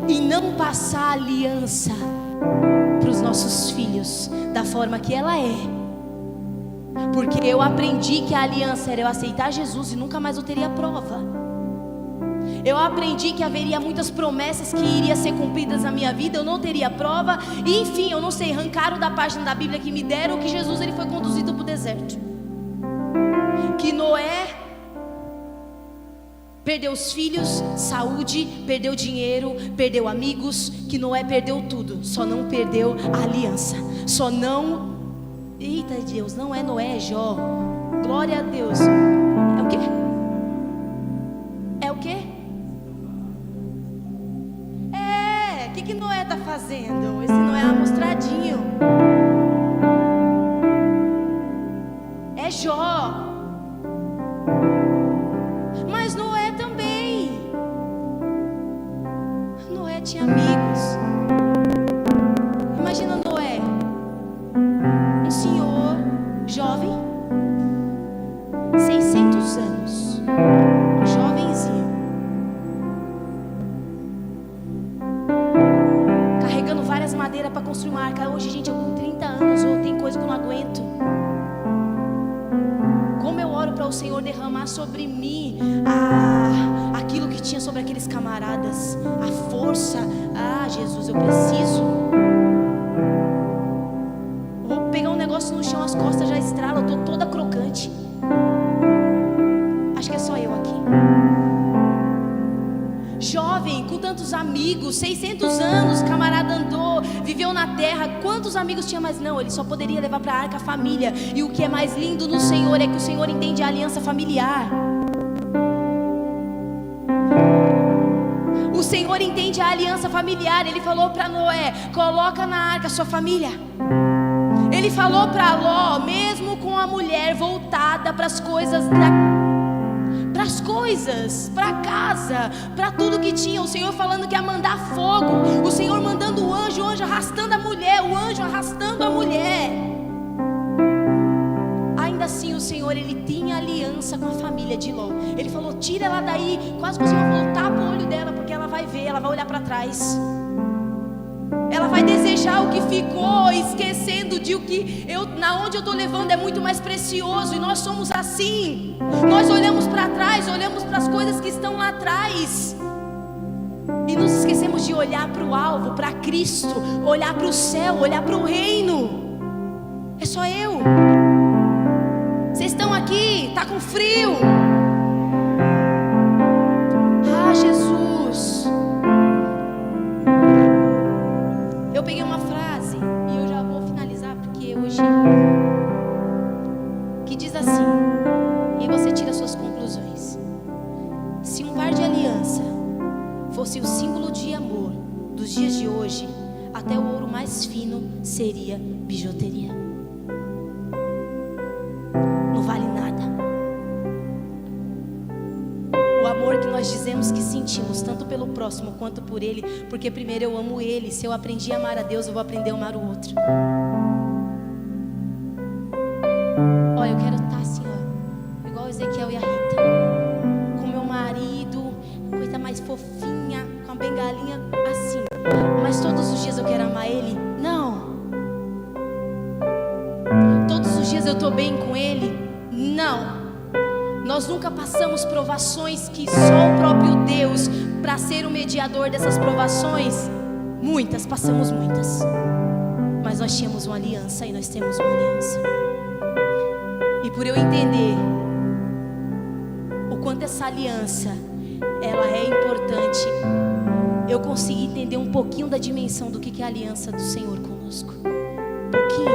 e não passar a aliança para os nossos filhos da forma que ela é, porque eu aprendi que a aliança era eu aceitar Jesus e nunca mais eu teria prova. Eu aprendi que haveria muitas promessas que iriam ser cumpridas na minha vida, eu não teria prova, e enfim, eu não sei, arrancaram da página da Bíblia que me deram que Jesus ele foi conduzido para o deserto, que Noé perdeu os filhos, saúde, perdeu dinheiro, perdeu amigos, que Noé perdeu tudo, só não perdeu a aliança, só não... Eita Deus, não é Noé, é Jó. Glória a Deus. É o quê? É o quê? O que Noé está fazendo? Esse Noé é amostradinho. É Jó. Mas Noé também. Noé tinha amigos. Imagina Noé, um senhor jovem, 600 anos, jovenzinho, carregando várias madeiras para construir uma arca. Hoje, gente, eu com 30 anos, ou tem coisa que eu não aguento. Como eu oro para o Senhor derramar sobre mim aquilo que tinha sobre aqueles camaradas, a força. Jesus, eu preciso. Vou pegar um negócio no chão, as costas já estralam, eu estou toda crocante. Acho que é só eu aqui. Jovem, com tantos amigos, 600 anos, camarada andou, viveu na terra. Quantos amigos tinha? Mas não, ele só poderia levar para a arca a família. E o que é mais lindo no Senhor é que o Senhor entende a aliança familiar. O Senhor entende a aliança familiar. Ele falou para Noé: coloca na arca a sua família. Ele falou para Ló, mesmo com a mulher voltada para as coisas para a casa, para tudo que tinha, o Senhor falando que ia mandar fogo, o Senhor mandando o anjo arrastando a mulher, o anjo arrastando a mulher. Ainda assim o Senhor, ele tinha aliança com a família de Ló. Ele falou: tira ela daí. Quase que o Senhor falou: tapa o olho dela, porque ela vai ver, ela vai olhar para trás, ela vai desejar o que ficou, esquecendo de o que na onde eu estou levando é muito mais precioso. E nós somos assim. Nós olhamos para trás, olhamos para as coisas que estão lá atrás e nos esquecemos de olhar para o alvo, para Cristo, olhar para o céu, olhar para o reino. É só eu. Vocês estão aqui, está com frio? Jesus. Eu peguei uma frase e eu já vou finalizar, porque hoje, que diz assim, e você tira suas conclusões: se um par de aliança fosse o símbolo de amor dos dias de hoje, até o ouro mais fino seria bijuteria. Não vale nada. O amor que nós dizemos que sentimos, tanto pelo próximo quanto por ele, porque primeiro eu amo ele. Se eu aprendi a amar a Deus, eu vou aprender a amar o outro. Olha, eu quero estar assim, ó, igual Ezequiel e a Rita, com meu marido, coisa mais fofinha, com a bengalinha assim. Mas todos os dias eu quero amar ele? Não. Todos os dias eu estou bem com ele? Não. Nós nunca passamos provações que só o próprio Deus, para ser o mediador dessas provações, muitas, passamos muitas. Mas nós tínhamos uma aliança e nós temos uma aliança. E por eu entender o quanto essa aliança, ela é importante, eu consegui entender um pouquinho da dimensão do que é a aliança do Senhor conosco. Pouquinho.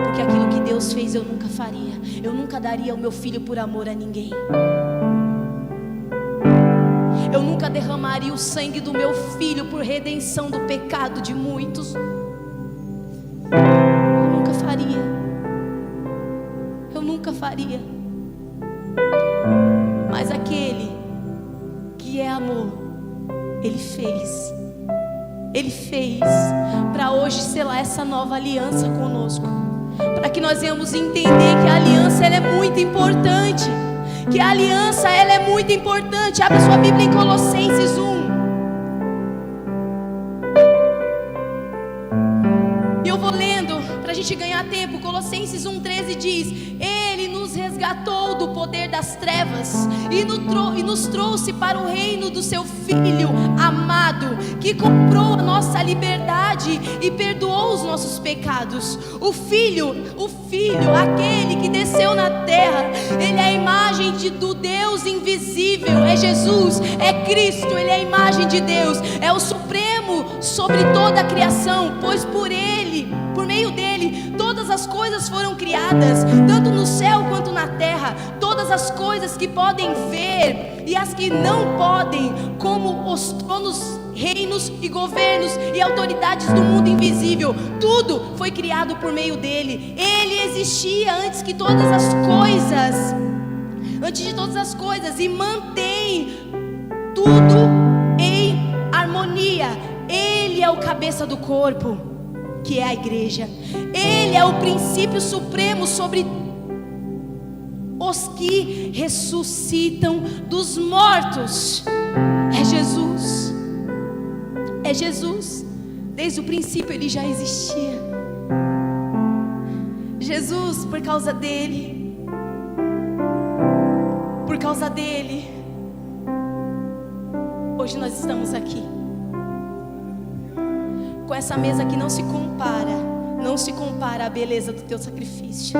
Porque aquilo que Deus fez eu nunca faria. Eu nunca daria o meu filho por amor a ninguém. Eu nunca derramaria o sangue do meu filho por redenção do pecado de muitos. Eu nunca faria. Eu nunca faria. Mas aquele que é amor, Ele fez. Ele fez para para hoje selar essa nova aliança conosco, para que nós venhamos entender que a aliança ela é muito importante, que a aliança ela é muito importante. Abra sua Bíblia em Colossenses 1. Eu vou lendo para a gente ganhar tempo. Colossenses 1,13 diz: Ele nos resgatou do poder das trevas e nos trouxe para o reino do seu Filho amado, que comprou a nossa liberdade e perdoou os nossos pecados. O Filho, aquele que desceu na terra, Ele é a imagem do Deus invisível, é Jesus, é Cristo, Ele é a imagem de Deus, é o Supremo sobre toda a criação, pois por Ele, por meio dele, todas as coisas foram criadas, tanto no céu quanto na terra, todas as coisas que podem ver e as que não podem, como os tronos, reinos e governos e autoridades do mundo invisível, tudo foi criado por meio dele. Ele existia antes de todas as coisas e mantém tudo em harmonia. Ele é o cabeça do corpo, que é a igreja. Ele é o princípio supremo sobre os que ressuscitam dos mortos. É Jesus. É Jesus. Desde o princípio ele já existia. Jesus, por causa dele, hoje nós estamos aqui com essa mesa que não se compara à beleza do teu sacrifício.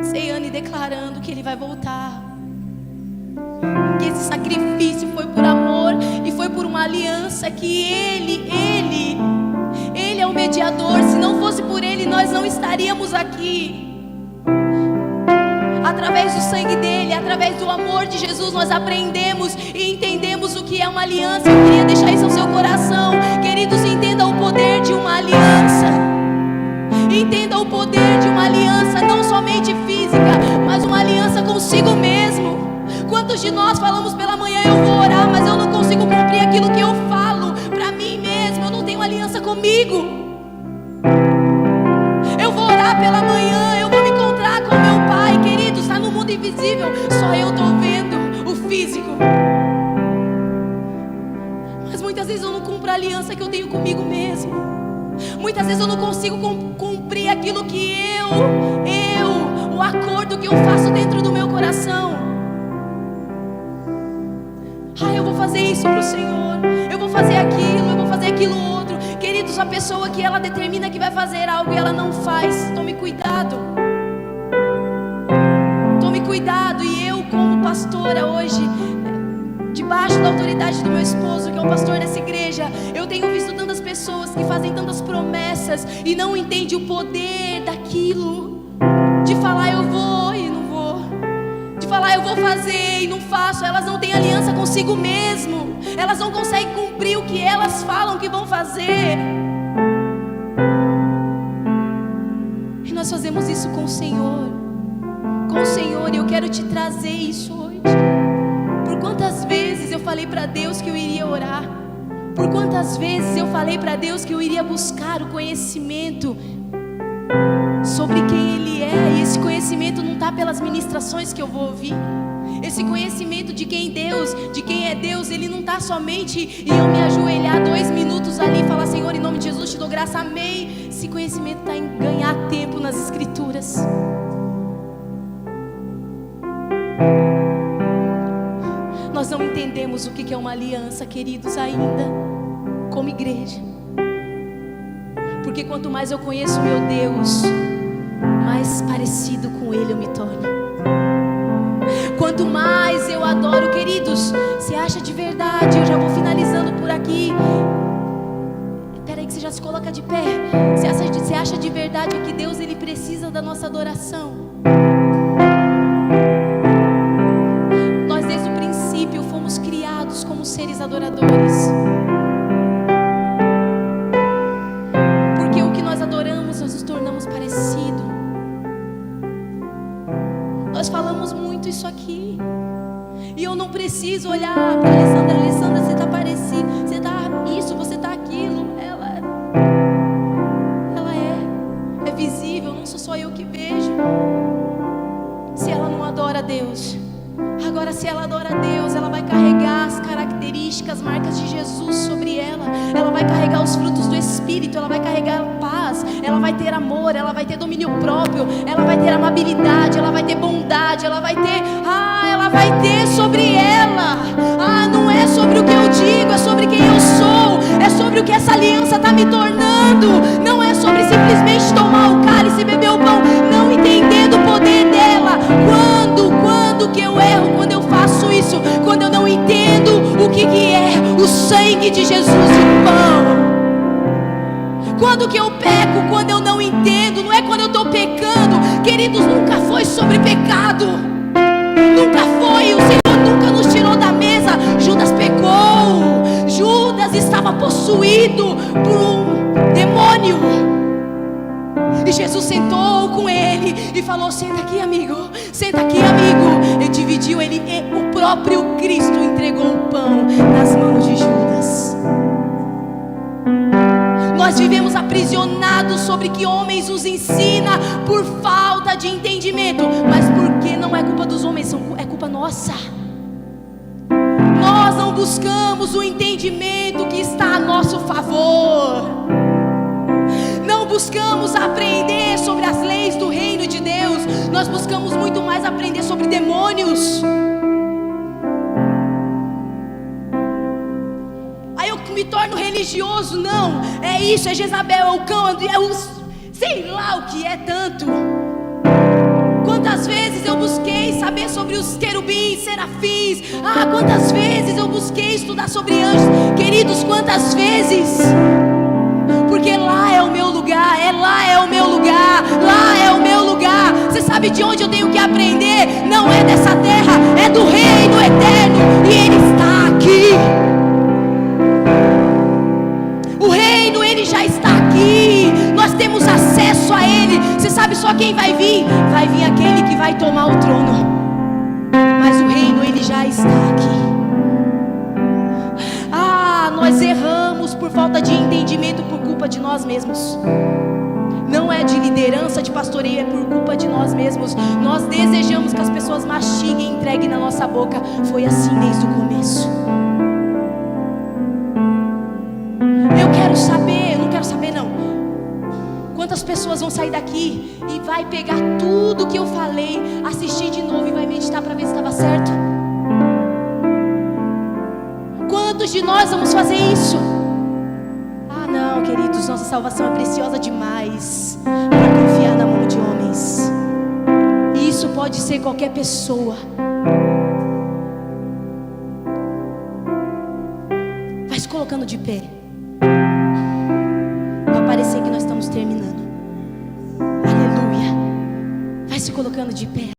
Ceiane declarando que ele vai voltar, que esse sacrifício foi por amor e foi por uma aliança, que ele é o mediador. Se não fosse por ele, nós não estaríamos aqui. Através do sangue dele, através do amor de Jesus, nós aprendemos e entendemos o que é uma aliança. Eu queria deixar isso ao seu coração. Queridos, entenda o poder de uma aliança. Entenda o poder de uma aliança, não somente física, mas uma aliança consigo mesmo. Quantos de nós falamos pela manhã: eu vou orar, mas eu não consigo cumprir aquilo que eu falo para mim mesmo, eu não tenho aliança comigo. Eu vou orar pela manhã, eu vou me encontrar com meu Pai. Querido, está no mundo invisível, só eu estou vendo o físico. Mas muitas vezes eu não cumpro a aliança que eu tenho comigo mesmo. Muitas vezes eu não consigo cumprir aquilo que o acordo que eu faço dentro do meu coração. Eu vou fazer isso para o Senhor, eu vou fazer aquilo outro. Queridos, a pessoa que ela determina que vai fazer algo e ela não faz, tome cuidado. E eu, como pastora hoje, debaixo da autoridade do meu esposo, que é o pastor dessa igreja, eu tenho visto tantas pessoas que fazem tantas promessas e não entendem o poder daquilo, de falar eu vou e não vou, de falar eu vou fazer e não faço. Elas não têm aliança consigo mesmo, elas não conseguem cumprir o que elas falam que vão fazer. E nós fazemos isso com o Senhor, e eu quero te trazer isso hoje. Por quantas vezes eu falei para Deus que eu iria orar? Por quantas vezes eu falei para Deus que eu iria buscar o conhecimento sobre quem Ele é? E esse conhecimento não está pelas ministrações que eu vou ouvir. Esse conhecimento de quem é Deus, ele não está somente em eu me ajoelhar 2 minutos ali e falar: Senhor, em nome de Jesus te dou graça, amém. Esse conhecimento está em ganhar tempo nas Escrituras. Nós não entendemos o que é uma aliança, queridos, ainda, como igreja. Porque quanto mais eu conheço o meu Deus, mais parecido com Ele eu me torno. Quanto mais eu adoro, queridos, você acha de verdade, eu já vou finalizando por aqui. Espera aí que você já se coloca de pé. Você acha de verdade que Deus, Ele precisa da nossa adoração? Como seres adoradores, porque o que nós adoramos, nós nos tornamos parecidos. Nós falamos muito isso aqui, e eu não preciso olhar para a Alessandra: Alessandra, você está parecida, você está entendimento, ela vai carregar paz, ela vai ter amor, ela vai ter domínio próprio, ela vai ter amabilidade, ela vai ter bondade, ela vai ter sobre ela. Não é sobre o que eu digo, é sobre quem eu sou, é sobre o que essa aliança está me tornando. Não é sobre simplesmente tomar o cálice e beber o pão, não entendendo o poder dela. Quando que eu erro? Quando eu faço isso, quando eu não entendo o que é o sangue de Jesus e o pão. Quando que eu peco? Quando eu não entendo. Não é quando eu estou pecando. Queridos, nunca foi sobre pecado. Nunca foi. O Senhor nunca nos tirou da mesa. Judas pecou. Judas estava possuído por um demônio. E Jesus sentou com ele e falou: senta aqui, amigo. Senta aqui, amigo. Ele dividiu, o próprio Cristo entregou o pão nas mãos de Judas. Nós vivemos aprisionados sobre que homens nos ensinam por falta de entendimento. Mas porque não é culpa dos homens, é culpa nossa. Nós não buscamos o entendimento que está a nosso favor. Não buscamos aprender sobre as leis do reino de Deus. Nós buscamos muito mais aprender sobre demônios. Aí eu me torno religioso. Não, é isso, é Jezabel, é o cão, é o sei lá o que é tanto. Quantas vezes eu busquei saber sobre os querubins, serafins. Quantas vezes eu busquei estudar sobre anjos. Queridos, quantas vezes? Porque lá é o meu lugar, lá é o meu lugar, lá é o meu lugar. Você sabe de onde eu tenho que aprender? Não é dessa terra, é do reino eterno. E Ele está aqui. O reino, Ele já está aqui. Nós temos acesso a Ele. Você sabe só quem vai vir? Vai vir aquele que vai tomar o trono. Mas o reino, Ele já está aqui. Nós erramos por falta de entendimento, por culpa de nós mesmos. Não é de liderança, de pastoreio, é por culpa de nós mesmos. Nós desejamos que as pessoas mastiguem e entreguem na nossa boca. Foi assim desde o começo. Eu não quero saber não. Quantas pessoas vão sair daqui e vai pegar tudo que eu falei, assistir de novo e vai meditar para ver se estava certo? Quantos de nós vamos fazer isso? Não, queridos, nossa salvação é preciosa demais para confiar na mão de homens. E isso pode ser qualquer pessoa. Vai se colocando de pé. Vai parecer que nós estamos terminando. Aleluia. Vai se colocando de pé.